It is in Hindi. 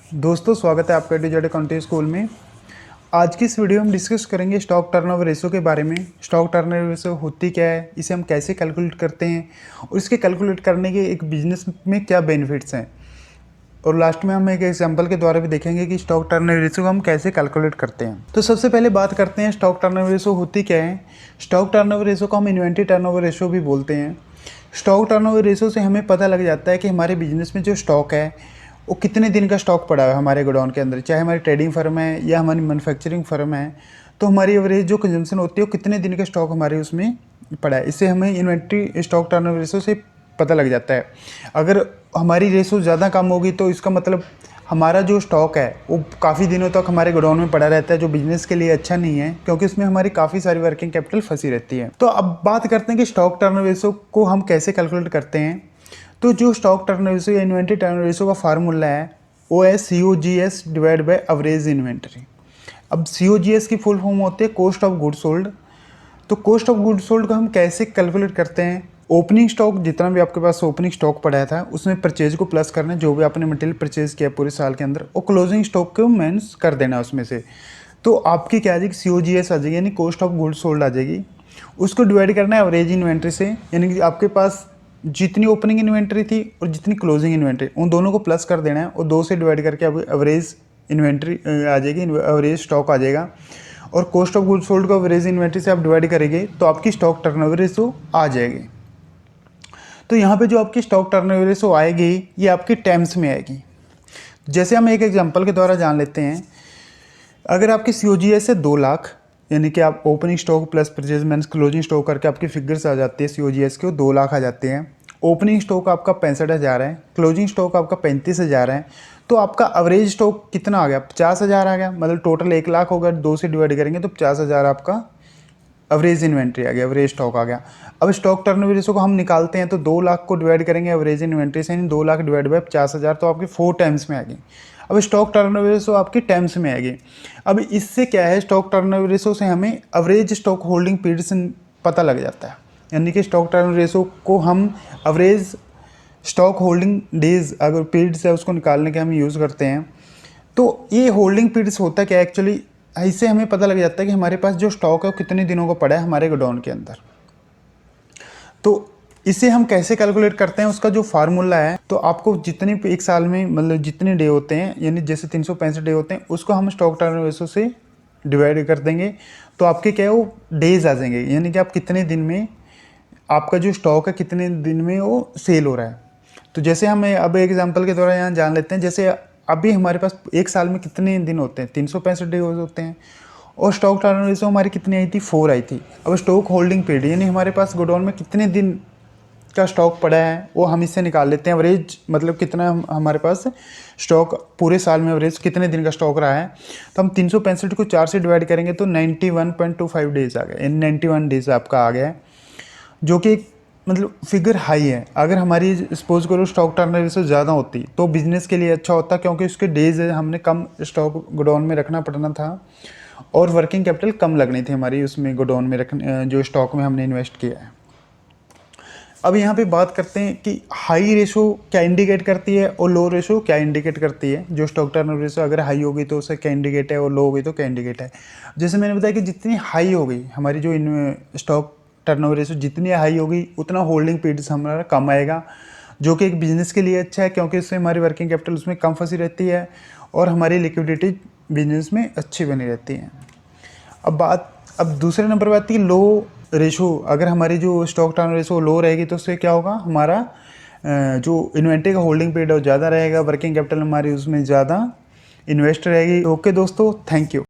दोस्तों स्वागत है आपका डीजेड अकाउंटिंग स्कूल में। आज की इस वीडियो में हम डिस्कस करेंगे स्टॉक टर्नओवर रेशो के बारे में। स्टॉक टर्नओवर रेशो होती क्या है, इसे हम कैसे कैलकुलेट करते हैं और इसके कैलकुलेट करने के एक बिजनेस में क्या बेनिफिट्स हैं, और लास्ट में हम एक एग्जांपल के द्वारा भी देखेंगे कि स्टॉक टर्नओवर रेशो को हम कैसे कैलकुलेट करते हैं। तो सबसे पहले बात करते हैं स्टॉक टर्नओवर रेशो होती क्या है। स्टॉक टर्नओवर रेशो को हम इन्वेंट्री टर्नओवर रेशो भी बोलते हैं। स्टॉक टर्नओवर रेशो से हमें पता लग जाता है कि हमारे बिजनेस में जो स्टॉक है वो कितने दिन का स्टॉक पड़ा है हमारे गोडाउन के अंदर, चाहे हमारी ट्रेडिंग फर्म है या हमारी मैन्युफैक्चरिंग फर्म है, तो हमारी एवरेज जो कंजम्पशन होती है वो कितने दिन का स्टॉक हमारे उसमें पड़ा है। इससे हमें इन्वेंट्री स्टॉक टर्नओवर रेशो से पता लग जाता है। अगर हमारी रेशो ज़्यादा कम होगी तो इसका मतलब हमारा जो स्टॉक है वो काफ़ी दिनों तक हमारे गोडाउन में पड़ा रहता है, जो बिजनेस के लिए अच्छा नहीं है, क्योंकि इसमें हमारी काफ़ी सारी वर्किंग कैपिटल फंसी रहती है। तो अब बात करते हैं कि स्टॉक टर्नओवर रेशो को हम कैसे कैलकुलेट करते हैं। तो जो स्टॉक टर्नओवर रेशो या इन्वेंट्री टर्नओवर रेशो का फार्मूला है वो है COGS divide by average inventory. अब COGS की फुल फॉर्म होती है कॉस्ट ऑफ गुड्स सोल्ड। तो कॉस्ट ऑफ गुड्स सोल्ड को हम कैसे कैलकुलेट करते हैं। ओपनिंग स्टॉक, जितना भी आपके पास ओपनिंग स्टॉक पड़ा था उसमें परचेज को प्लस करना है, जो भी आपने मटेरियल परचेज किया पूरे साल के अंदर, और क्लोजिंग स्टॉक को माइनस कर देना उसमें से। तो आपकी क्या आ जाएगी, COGS आ जाएगी, यानी कॉस्ट ऑफ गुड्स सोल्ड आ जाएगी। उसको डिवाइड करना है एवरेज इन्वेंट्री से, यानी कि आपके पास जितनी ओपनिंग इन्वेंट्री थी और जितनी क्लोजिंग इन्वेंट्री, उन दोनों को प्लस कर देना है और 2 से डिवाइड करके अब एवरेज इन्वेंट्री आ जाएगी, एवरेज स्टॉक आ जाएगा। और कॉस्ट ऑफ गुड्स सोल्ड को एवरेज इन्वेंट्री से आप डिवाइड करेंगे तो आपकी स्टॉक टर्नओवर रेशो आ जाएगी। तो यहाँ पे जो आपकी स्टॉक टर्नओवर रेशो आएगी ये आपकी टर्म्स में आएगी। जैसे हम एक एग्जांपल के द्वारा जान लेते हैं। अगर आपकी COGS है 2 लाख, यानी कि आप opening stock plus purchase minus closing stock करके आपकी फिगर्स आ जाती है COGS के, 2 लाख आ जाते हैं। ओपनिंग स्टॉक आपका 65,000 है, क्लोजिंग स्टॉक आपका 35,000 है, तो आपका एवरेज स्टॉक कितना आ गया, 50,000 आ गया। मतलब टोटल 1 लाख होगा, 2 से डिवाइड करेंगे तो 50,000 आपका एवरेज इन्वेंट्री आ गया, एवरेज स्टॉक आ गया। अब स्टॉक टर्नओवर रेशो को हम निकालते हैं तो 2 लाख को डिवाइड करेंगे एवरेज इन्वेंट्री से, यानी 2 लाख डिवाइड बाय 50,000, तो आपकी 4 टाइम्स में आएगी। अब स्टॉक टर्नओवर रेशो आपकी टाइम्स में आएगी। अब इससे क्या है, स्टॉक टर्नओवर रेशो से हमें एवरेज स्टॉक होल्डिंग पीरियड से पता लग जाता है। यानी कि स्टॉक टर्नओवर रेशो को हम एवरेज स्टॉक होल्डिंग डेज अगर पीरियड्स है उसको निकालने के हम यूज़ करते हैं। तो ये होल्डिंग पीरियड्स होता क्या है एक्चुअली, इससे हमें पता लग जाता है कि हमारे पास जो स्टॉक है वो कितने दिनों का पड़ा है हमारे गोडाउन के अंदर। तो इसे हम कैसे कैलकुलेट करते हैं, उसका जो फार्मूला है, तो आपको जितने एक साल में मतलब जितने डे होते हैं, यानी जैसे 365 डे होते हैं, उसको हम स्टॉक टर्नओवर रेशो से डिवाइड कर देंगे तो आपके क्या है वो डेज आ जाएंगे, यानी कि आप कितने दिन में आपका जो स्टॉक है कितने दिन में वो सेल हो रहा है। तो जैसे हम अब एग्जांपल के द्वारा यहाँ जान लेते हैं। जैसे अभी हमारे पास एक साल में कितने दिन होते हैं, 365 डे होते हैं, और स्टॉक टर्नओवर रेशो हमारी कितनी आई थी, 4 आई थी। अब स्टॉक होल्डिंग पीरियड, यानी हमारे पास गोडाउन में कितने दिन का स्टॉक पड़ा है वो हम इससे निकाल लेते हैं। एवरेज मतलब कितना हमारे पास स्टॉक पूरे साल में एवरेज कितने दिन का स्टॉक रहा है, तो हम 365 को 4 से डिवाइड करेंगे तो 91.25 डेज आ गया, यानी 91 डेज आपका आ गया है, जो कि मतलब फिगर हाई है। अगर हमारी सपोज करो स्टॉक टर्नओवर रेशो ज़्यादा होती तो बिजनेस के लिए अच्छा होता, क्योंकि उसके डेज हमने कम स्टॉक गोडाउन में रखना पड़ना था और वर्किंग कैपिटल कम लगनी थी हमारी उसमें गोडाउन में रखने, जो स्टॉक में हमने इन्वेस्ट किया है। अब यहाँ पे बात करते हैं कि हाई रेशो क्या इंडिकेट करती है और लो रेशो क्या इंडिकेट करती है। जो स्टॉक टर्नओवर रेशो अगर हाई होगी तो उससे क्या इंडिकेट है और लो होगी तो क्या इंडिकेट है। जैसे मैंने बताया कि जितनी हाई होगी हमारी जो स्टॉक टर्नओवर रेशो जितनी हाई होगी उतना होल्डिंग पीरियड हमारा कम आएगा, जो कि एक बिजनेस के लिए अच्छा है, क्योंकि इससे हमारी वर्किंग कैपिटल उसमें कम फंसी रहती है और हमारी लिक्विडिटी बिजनेस में अच्छी बनी रहती है। अब दूसरे नंबर पर आती है लो रेशो। अगर हमारी जो स्टॉक टर्नओवर रेशो लो रहेगी तो उससे क्या होगा, हमारा जो इन्वेंट्री का होल्डिंग पीरियड है वो ज़्यादा रहेगा, वर्किंग कैपिटल हमारी उसमें ज़्यादा इन्वेस्ट रहेगी। ओके दोस्तों, थैंक यू।